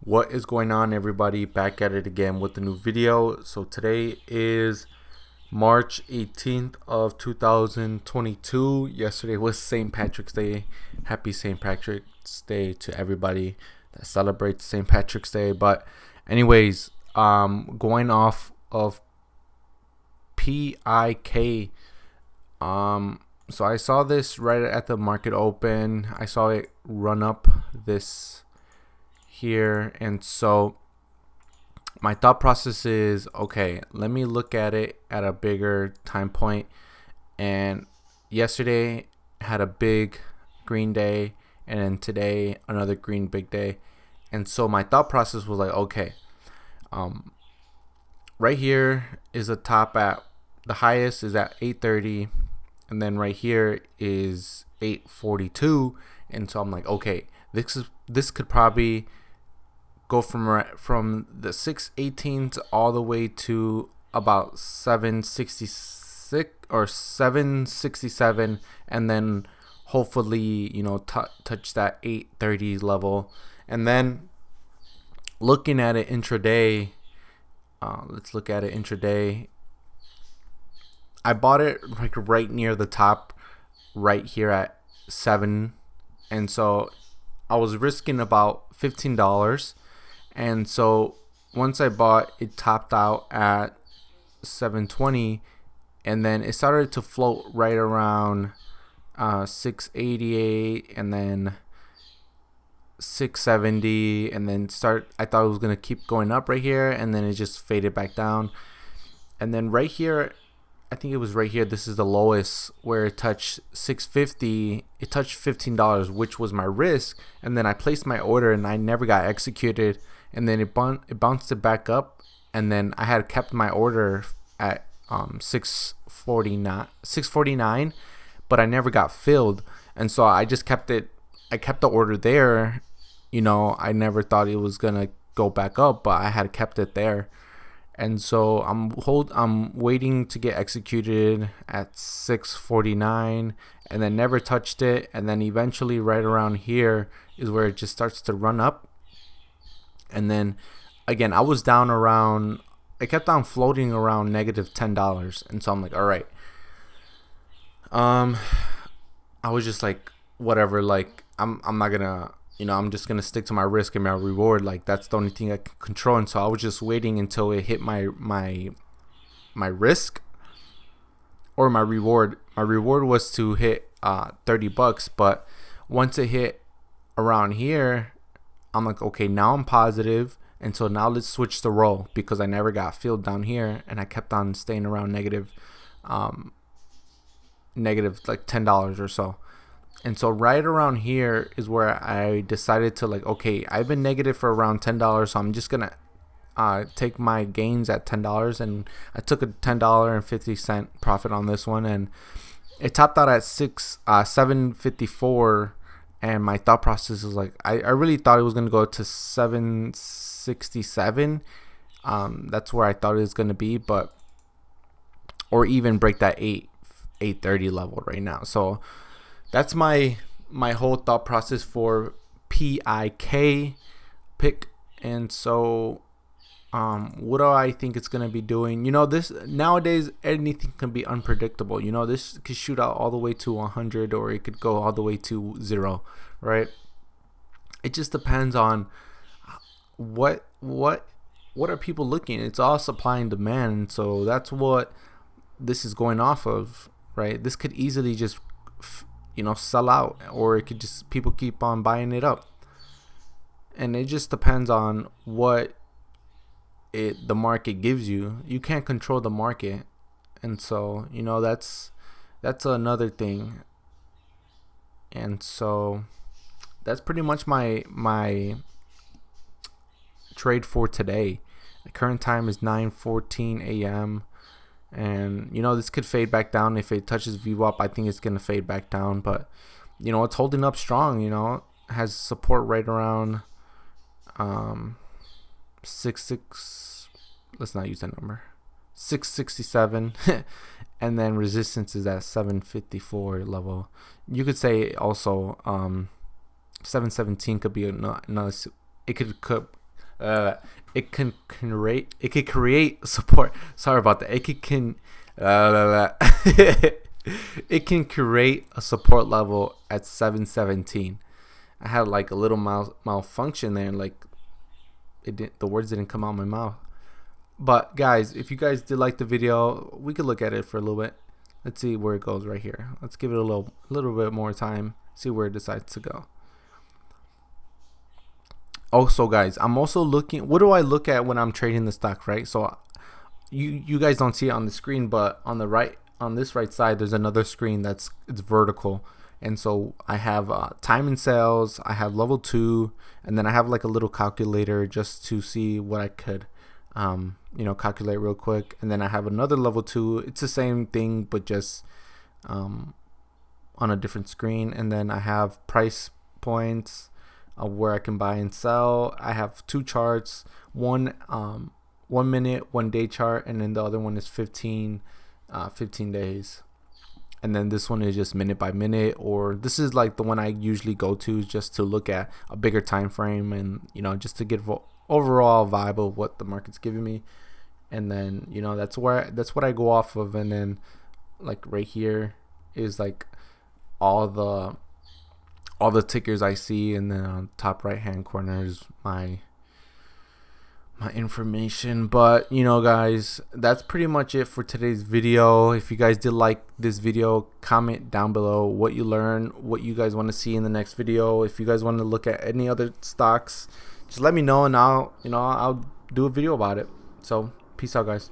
What is going on, everybody? Back at it again with a new video. So today is March 18th of 2022. Yesterday was St. Patrick's Day. Happy St. Patrick's Day to everybody that celebrates St. Patrick's Day. But anyways, going off of PIK. So I saw this right at the market open. I saw it run up this here, and so my thought process is, okay, let me look at it at a bigger time point. And yesterday had a big green day, and then today another green big day. And so my thought process was like, okay, right here is the top at the highest is at 8:30, and then right here is 8:42. And so I'm like, okay, this could probably go from the 618 to all the way to about 766 or 767, and then hopefully touch that 830 level. And then looking at it intraday, let's look at it intraday. I bought it like right near the top right here at 7, and so I was risking about $15. And so once I bought, it topped out at 720, and then it started to float right around 688, and then 670, and then I thought it was gonna keep going up right here, and then it just faded back down. And then right here, I think it was right here, this is the lowest where it touched 650. It touched $15, which was my risk, and then I placed my order and I never got executed. And then it bounced it back up, and then I had kept my order at 649, but I never got filled. And so I just kept it. I kept the order there. I never thought it was gonna go back up, but I had kept it there. And so I'm waiting to get executed at 649, and then never touched it. And then eventually right around here is where it just starts to run up. And then again, I was down around, I kept on floating around -$10. And so I'm like, all right. I was just like, whatever, like I'm not gonna, I'm just gonna stick to my risk and my reward. Like, that's the only thing I can control. And so I was just waiting until it hit my risk or my reward. My reward was to hit $30, but once it hit around here, I'm like, okay, now I'm positive, and so now let's switch the roll, because I never got filled down here, and I kept on staying around negative like $10 or so. And so right around here is where I decided to, like, okay, I've been negative for around $10, so I'm just gonna take my gains at $10, and I took a $10.50 profit on this one, and it topped out at 754. And my thought process is like, I really thought it was going to go to 767. That's where I thought it was going to be, or even break that 830 level right now. So that's my whole thought process for PIK. And so what do I think it's going to be doing? This nowadays, anything can be unpredictable. This could shoot out all the way to 100, or it could go all the way to 0, right? It just depends on what are people looking. It's all supply and demand. And so that's what this is going off of, right? This could easily just sell out, or it could just, people keep on buying it up. And it just depends on what the market gives you. You can't control the market, and so that's another thing. And so that's pretty much my trade for today. The current time is 9:14 a.m. and this could fade back down. If it touches VWAP, I think it's gonna fade back down, but it's holding up strong. It has support right around 66, let's not use that number, 667. And then resistance is at 754 level. You could say also 717 could be another. It could uh, it can create, it can create support. Sorry about that. It can create a support level at 717. I had like a little malfunction there, and like the words didn't come out of my mouth. But guys, if you guys did like the video, we could look at it for a little bit. Let's see where it goes right here. Let's give it a little bit more time. See where it decides to go. Also, guys, I'm also looking. What do I look at when I'm trading the stock, right? So you guys don't see it on the screen, but on the right, on this right side, there's another screen it's vertical. And so I have time and sales, I have level 2, and then I have like a little calculator just to see what I could calculate real quick. And then I have another level 2. It's the same thing, but just on a different screen. And then I have price points where I can buy and sell. I have 2 charts, one 1 minute, 1 day chart, and then the other one is 15 days. And then this one is just minute by minute, or this is like the one I usually go to just to look at a bigger time frame, and just to get overall vibe of what the market's giving me. And then that's what I go off of. And then like right here is like all the tickers I see, and then on top right hand corner is my information. But guys, that's pretty much it for today's video. If you guys did like this video, comment down below what you learned, what you guys want to see in the next video. If you guys want to look at any other stocks, just let me know, and I'll do a video about it. So peace out, guys.